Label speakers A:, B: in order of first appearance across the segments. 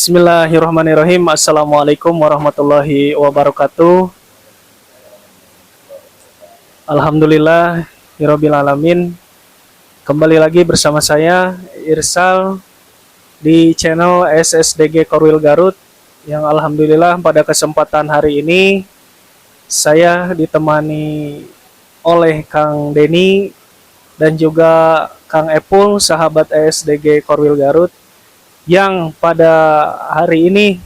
A: Bismillahirrahmanirrahim. Assalamualaikum warahmatullahi wabarakatuh. Alhamdulillah Rabbil alamin. Kembali lagi bersama saya Irsal di channel SSDG Korwil Garut, yang alhamdulillah pada kesempatan hari ini saya ditemani oleh Kang Denny dan juga Kang Epul, sahabat SSDG Korwil Garut, yang pada hari ini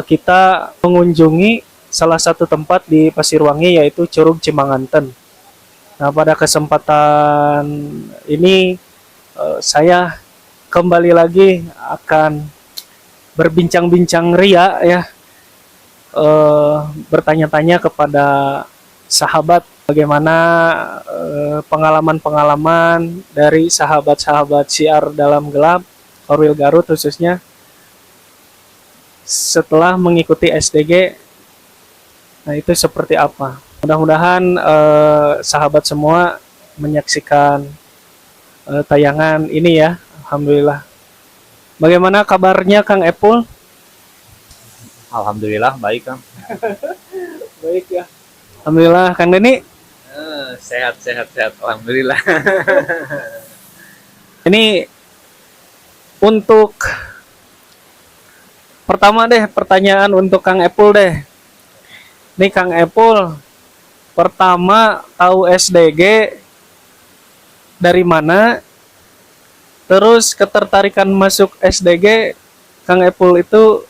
A: kita mengunjungi salah satu tempat di Pasirwangi, yaitu Curug Cimanganten. Nah, pada kesempatan ini saya kembali lagi akan berbincang-bincang ria ya, bertanya-tanya kepada sahabat bagaimana pengalaman-pengalaman dari sahabat-sahabat syiar dalam gelap Korwil Garut khususnya setelah mengikuti SDG. Nah, itu seperti apa? Mudah-mudahan sahabat semua menyaksikan tayangan ini ya. Alhamdulillah. Bagaimana kabarnya Kang Epul?
B: Alhamdulillah baik, Kang.
A: Baik ya. Alhamdulillah. Kang Denny?
B: Sehat. Alhamdulillah.
A: Ini untuk pertama deh, pertanyaan untuk Kang Epul deh. Nih Kang Epul, pertama tahu SDG dari mana? Terus ketertarikan masuk SDG Kang Epul itu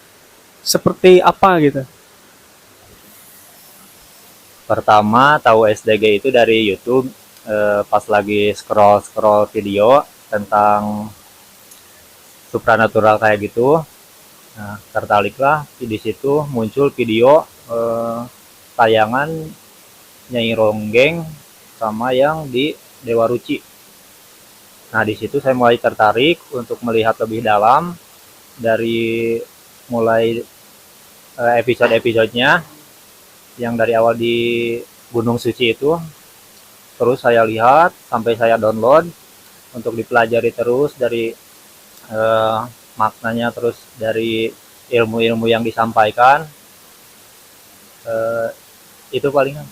A: seperti apa gitu?
B: Pertama tahu SDG itu dari YouTube, pas lagi scroll video tentang supranatural kayak gitu. Nah, tertariklah di situ muncul video tayangan Nyai Ronggeng sama yang di Dewa Ruci. Nah, di situ saya mulai tertarik untuk melihat lebih dalam dari mulai episode-episodenya yang dari awal di Gunung Suci itu. Terus saya lihat sampai saya download untuk dipelajari terus dari maknanya, terus dari ilmu-ilmu yang disampaikan. Itu palingan.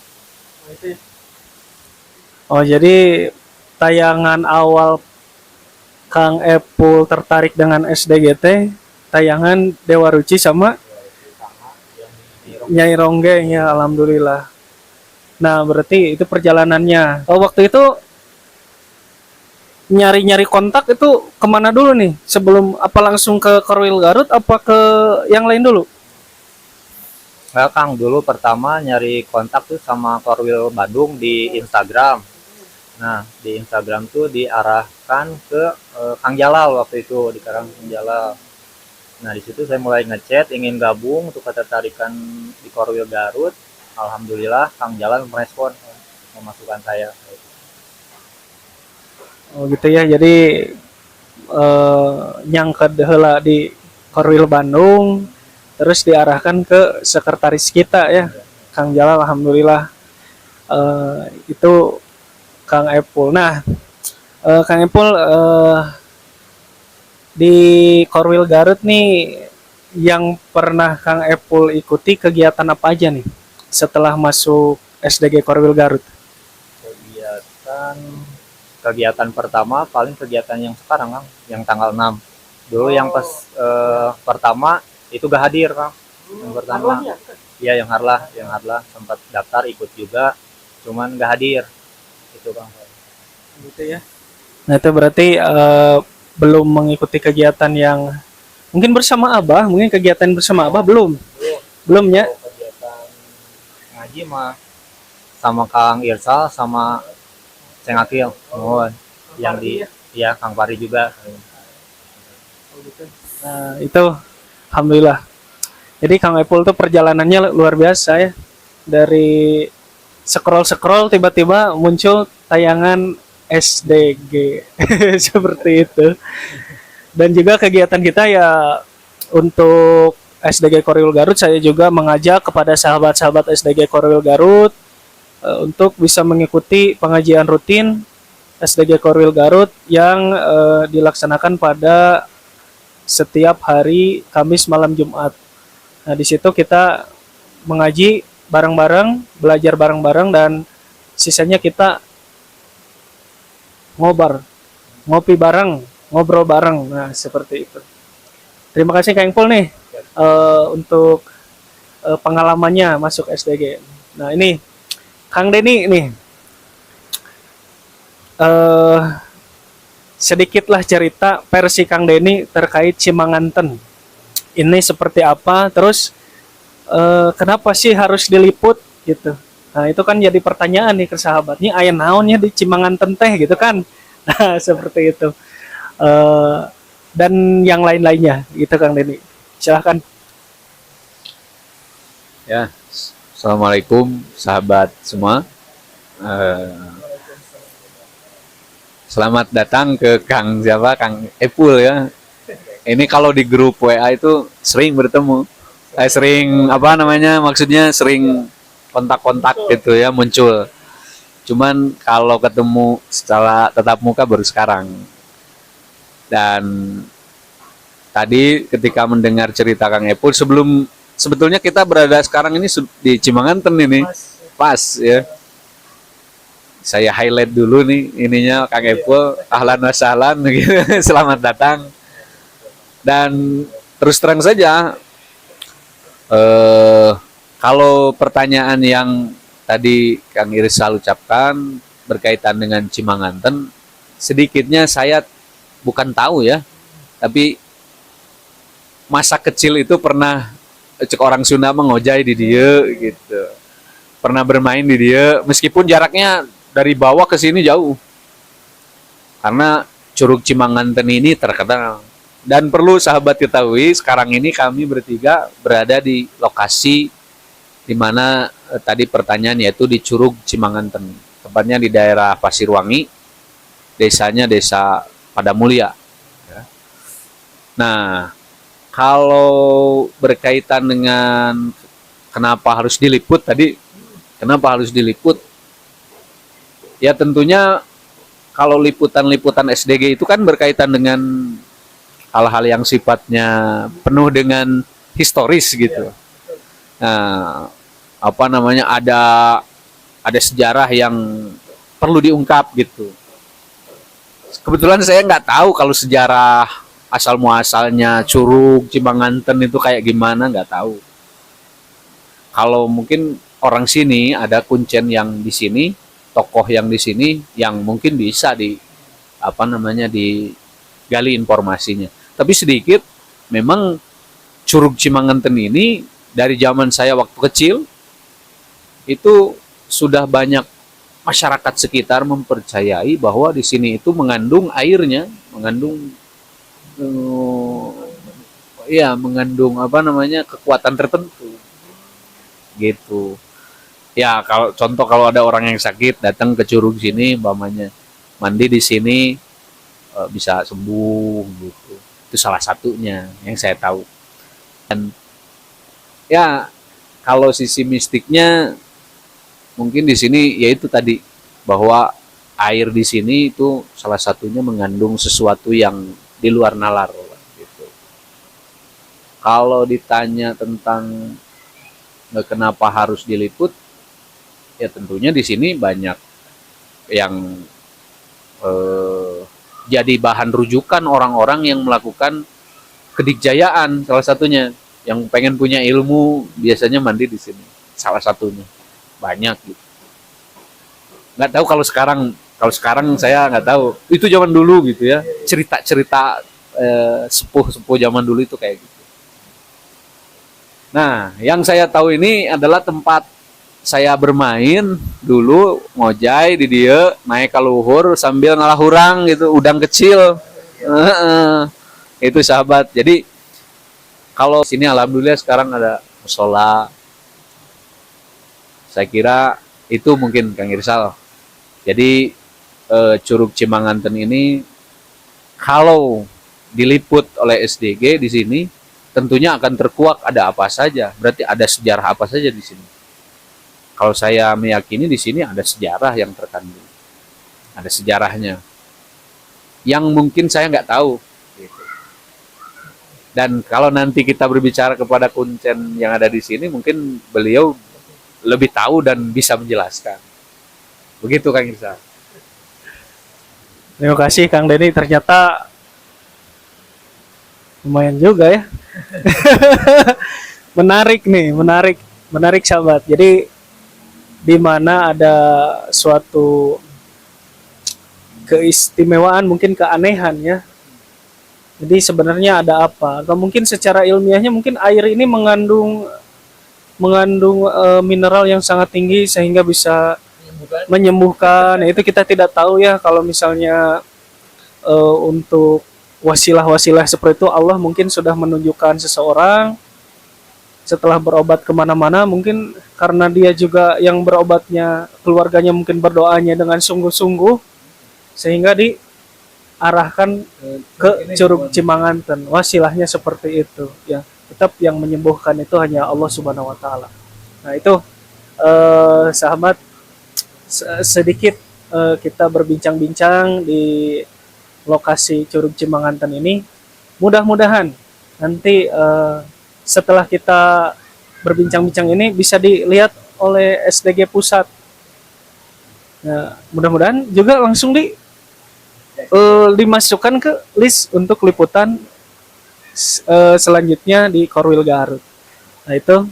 A: Oh, jadi tayangan awal Kang Epul tertarik dengan SDGT, tayangan Dewa Ruci sama Nyai Ronggeng ya, alhamdulillah. Nah, berarti itu perjalanannya. Oh, waktu itu nyari-nyari kontak itu kemana dulu nih? Sebelum apa langsung ke Korwil Garut, apa ke yang lain dulu?
B: Nah, Kang, dulu pertama nyari kontak tuh sama Korwil Bandung di Instagram. Nah, di Instagram tuh diarahkan ke Kang Jalal waktu itu, di Karang Kang Jalal. Nah, di situ saya mulai ngechat ingin gabung untuk ketertarikan di Korwil Garut. Alhamdulillah Kang Jalal merespon memasukkan saya.
A: Oh, gitu ya. Jadi nyangkut heula di Korwil Bandung, terus diarahkan ke sekretaris kita ya, Kang Jalal. Alhamdulillah. Itu Kang Epul. Nah, Kang Epul, di Korwil Garut nih yang pernah Kang Epul ikuti kegiatan apa aja nih setelah masuk SDG Korwil Garut?
B: Kegiatan pertama paling kegiatan yang sekarang, Kang, yang tanggal 6. Dulu yang pas pertama itu gak hadir, Kang. Yang pertama. Iya, yang Harlah sempat daftar ikut juga, cuman gak hadir. Itu, Kang.
A: Gitu ya. Nah, itu berarti belum mengikuti kegiatan yang mungkin bersama Abah, mungkin kegiatan bersama Abah belum ya.
B: Kegiatan ngaji mah sama Kang Irsal sama Ceng Akil. Oh, yang di ya Kang Pari juga.
A: Nah, itu alhamdulillah. Jadi Kang Epul tuh perjalanannya luar biasa ya. Dari scroll tiba-tiba muncul tayangan SDG seperti itu. Dan juga kegiatan kita ya untuk SDG Korwil Garut, saya juga mengajak kepada sahabat-sahabat SDG Korwil Garut untuk bisa mengikuti pengajian rutin SDG Korwil Garut yang dilaksanakan pada setiap hari Kamis malam Jumat. Nah, di situ kita mengaji bareng-bareng, belajar bareng-bareng, dan sisanya kita ngopi bareng, ngobrol bareng. Nah, seperti itu. Terima kasih Kang Pul nih untuk pengalamannya masuk SDG. Nah, ini Kang Denny nih. eh Sedikitlah cerita versi Kang Denny terkait Cimanganten. Ini seperti apa? Terus kenapa sih harus diliput gitu? Nah, itu kan jadi pertanyaan nih ke sahabatnya. Aya naonnya di Cimanganten teh gitu kan? Nah, seperti itu. Eh dan yang lain-lainnya gitu Kang Denny. Silahkan.
C: Ya, assalamualaikum sahabat semua. Eh, Selamat datang ke Kang siapa? Kang Epul ya. Ini kalau di grup WA itu sering bertemu. Sering apa namanya? Maksudnya sering kontak-kontak gitu ya muncul. Cuman kalau ketemu secara tatap muka baru sekarang. Dan tadi ketika mendengar cerita Kang Epul sebetulnya kita berada sekarang ini di Cimanganten ini. Pas ya. Saya highlight dulu nih ininya Kang Epul, ahlan wa sahlan gitu. Selamat datang. Dan terus terang saja kalau pertanyaan yang tadi Kang Irsal ucapkan berkaitan dengan Cimanganten, sedikitnya saya bukan tahu ya, tapi masa kecil itu pernah cek orang Sunda mengojai di dia gitu. Pernah bermain di dia meskipun jaraknya dari bawah ke sini jauh. Karena Curug Cimanganten ini terkenal. Dan perlu sahabat ketahui, sekarang ini kami bertiga berada di lokasi di mana tadi pertanyaan yaitu di Curug Cimanganten. Tepatnya di daerah Pasirwangi, desanya Desa Padamulya. Nah, kalau berkaitan dengan kenapa harus diliput tadi, kenapa harus diliput? Ya tentunya kalau liputan-liputan SDG itu kan berkaitan dengan hal-hal yang sifatnya penuh dengan historis gitu. Nah, apa namanya ada sejarah yang perlu diungkap gitu. Kebetulan saya nggak tahu kalau sejarah asal muasalnya Curug Cimanganten itu kayak gimana, nggak tahu. Kalau mungkin orang sini ada kuncen yang di sini, tokoh yang di sini yang mungkin bisa digali informasinya. Tapi sedikit memang Curug Cimanganten ini dari zaman saya waktu kecil itu sudah banyak masyarakat sekitar mempercayai bahwa di sini itu mengandung airnya, mengandung kekuatan tertentu gitu. Ya kalau ada orang yang sakit datang ke curug sini umpamanya mandi di sini bisa sembuh gitu. Itu salah satunya yang saya tahu. Dan ya kalau sisi mistiknya mungkin di sini yaitu tadi bahwa air di sini itu salah satunya mengandung sesuatu yang di luar nalar gitu. Kalau ditanya tentang kenapa harus diliput, ya tentunya di sini banyak yang jadi bahan rujukan orang-orang yang melakukan kedikjayaan, salah satunya yang pengen punya ilmu biasanya mandi di sini, salah satunya banyak gitu. Nggak tahu kalau sekarang saya nggak tahu, itu zaman dulu gitu ya, cerita-cerita sepuh-sepuh zaman dulu itu kayak gitu. Nah, yang saya tahu ini adalah tempat saya bermain dulu ngojai di dia, naik ke luhur sambil ngalah hurang gitu, udang kecil. Itu sahabat. Jadi kalau sini alhamdulillah sekarang ada musola. Saya kira itu mungkin Kang Irsal. Jadi Curug Cimanganten ini kalau diliput oleh SDG di sini tentunya akan terkuak ada apa saja. Berarti ada sejarah apa saja di sini. Kalau saya meyakini di sini ada sejarah yang terkandung, ada sejarahnya, yang mungkin saya nggak tahu. Gitu. Dan kalau nanti kita berbicara kepada Kuncen yang ada di sini, mungkin beliau lebih tahu dan bisa menjelaskan. Begitu Kang Irsa.
A: Terima kasih Kang Denny, ternyata lumayan juga ya. Menarik nih, menarik sahabat. Jadi di mana ada suatu keistimewaan, mungkin keanehan ya. Jadi sebenarnya ada apa? Atau mungkin secara ilmiahnya mungkin air ini mengandung mineral yang sangat tinggi sehingga bisa menyembuhkan. Nah, itu kita tidak tahu ya kalau misalnya untuk wasilah-wasilah seperti itu Allah mungkin sudah menunjukkan seseorang setelah berobat kemana-mana, mungkin karena dia juga yang berobatnya, keluarganya mungkin berdoanya dengan sungguh-sungguh sehingga diarahkan ke Curug Cimanganten. Wasilahnya seperti itu ya. Tetap yang menyembuhkan itu hanya Allah Subhanahu wa taala. Nah, itu sahabat, sedikit kita berbincang-bincang di lokasi Curug Cimanganten ini. Mudah-mudahan nanti setelah kita berbincang-bincang ini bisa dilihat oleh SDG Pusat. Nah, mudah-mudahan juga langsung dimasukkan ke list untuk liputan selanjutnya di Korwil Garut. Nah, itu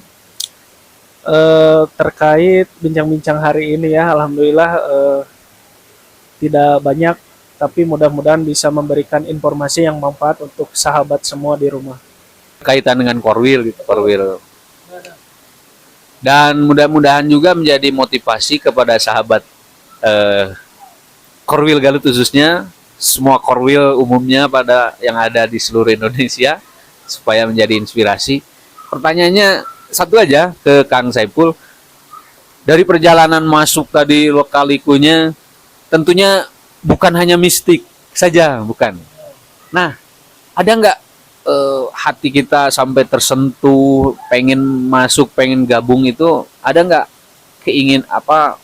A: terkait bincang-bincang hari ini ya. Alhamdulillah tidak banyak, tapi mudah-mudahan bisa memberikan informasi yang manfaat untuk sahabat semua di rumah.
C: Kaitan dengan Korwil gitu, Korwil. Dan mudah-mudahan juga menjadi motivasi kepada sahabat Korwil Garut khususnya, semua Korwil umumnya pada yang ada di seluruh Indonesia supaya menjadi inspirasi. Pertanyaannya satu aja ke Kang Saiful. Dari perjalanan masuk tadi Lok-Kalikunya tentunya bukan hanya mistik saja, bukan. Nah, ada nggak hati kita sampai tersentuh, pengen masuk, pengen gabung itu, ada nggak keingin apa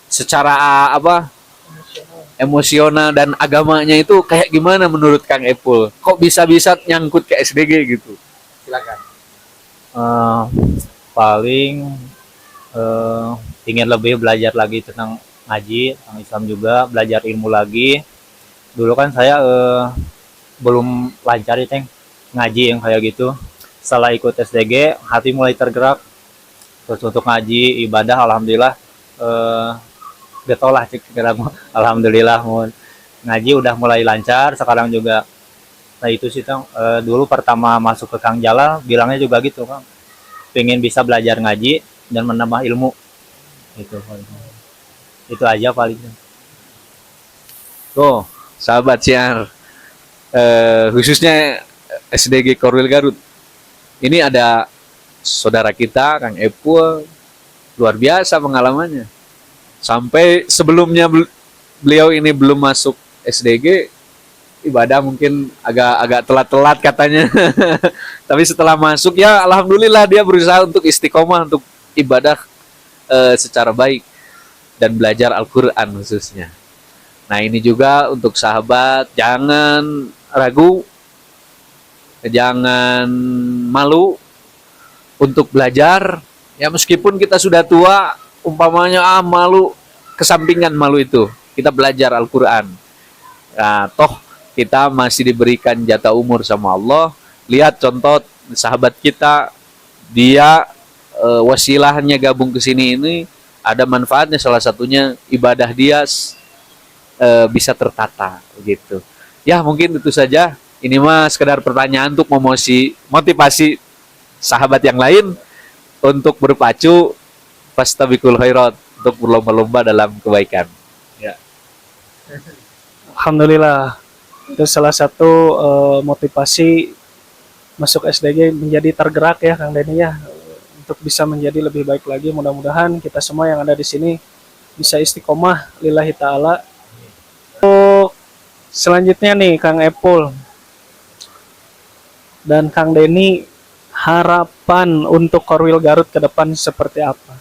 C: secara apa emosional dan agamanya itu kayak gimana menurut Kang Epul? Kok bisa-bisa nyangkut ke SDG gitu? Silakan.
B: Paling ingin lebih belajar lagi tentang ngaji, tentang Islam juga, belajar ilmu lagi. Dulu kan saya belum lancar ya, Teng, ngaji yang kayak gitu. Setelah ikut SDG, hati mulai tergerak. Terus untuk ngaji, ibadah, alhamdulillah, getol lah cek sekarang. Alhamdulillah, ngaji udah mulai lancar. Sekarang juga, nah itu sih, Teng. Dulu pertama masuk ke Kang Jalal, bilangnya juga gitu, Kang. Pengen bisa belajar ngaji dan menambah ilmu. Itu aja paling.
C: Tuh, sahabat siar. Khususnya SDG Korwil Garut. Ini ada saudara kita Kang Epul, luar biasa pengalamannya. Sampai sebelumnya beliau ini belum masuk SDG, ibadah mungkin agak telat-telat katanya. Tapi setelah masuk ya alhamdulillah dia berusaha untuk istiqomah untuk ibadah secara baik dan belajar Al-Qur'an khususnya. Nah, ini juga untuk sahabat, jangan ragu, jangan malu untuk belajar. Ya meskipun kita sudah tua, umpamanya malu, kesampingan malu itu. Kita belajar Al-Qur'an. Nah, toh kita masih diberikan jatah umur sama Allah. Lihat contoh sahabat kita, dia wasilahnya gabung ke sini ini ada manfaatnya, salah satunya ibadah dia bisa tertata gitu. Ya mungkin itu saja. Ini mah sekedar pertanyaan untuk motivasi sahabat yang lain untuk berpacu fastabiqul khairat, untuk berlomba-lomba dalam kebaikan. Ya.
A: Alhamdulillah, itu salah satu motivasi masuk SDG menjadi tergerak ya Kang Denny ya, untuk bisa menjadi lebih baik lagi. Mudah-mudahan kita semua yang ada di sini bisa istiqomah lillahi ta'ala. Untuk selanjutnya nih Kang Epul dan Kang Denny, harapan untuk Korwil Garut ke depan seperti apa?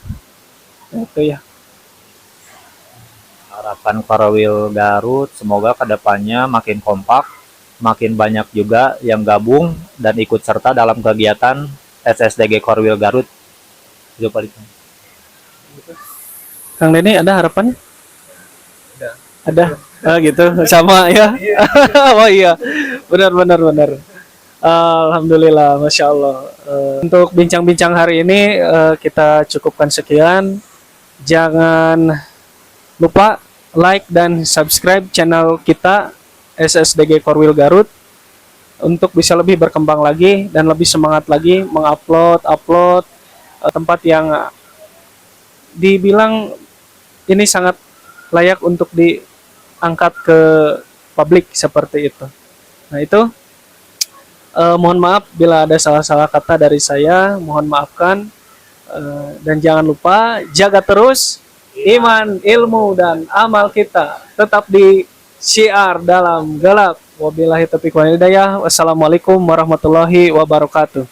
A: Itu ya.
B: Harapan Korwil Garut semoga kedepannya makin kompak, makin banyak juga yang gabung dan ikut serta dalam kegiatan SSDG Korwil Garut. Itu paling.
A: Kang Denny ada harapan? Ada. Ah, gitu. Sama ya. Oh iya. Benar. Alhamdulillah, masya Allah. Untuk bincang-bincang hari ini kita cukupkan sekian. Jangan lupa like dan subscribe channel kita SSDG Korwil Garut untuk bisa lebih berkembang lagi dan lebih semangat lagi mengupload tempat yang dibilang ini sangat layak untuk diangkat ke publik seperti itu. Nah itu mohon maaf bila ada salah-salah kata dari saya, mohon maafkan. Dan jangan lupa jaga terus iman, ilmu, dan amal kita tetap di syiar dalam gelap. Wabillahi taufiq wal hidayah. Wassalamualaikum warahmatullahi wabarakatuh.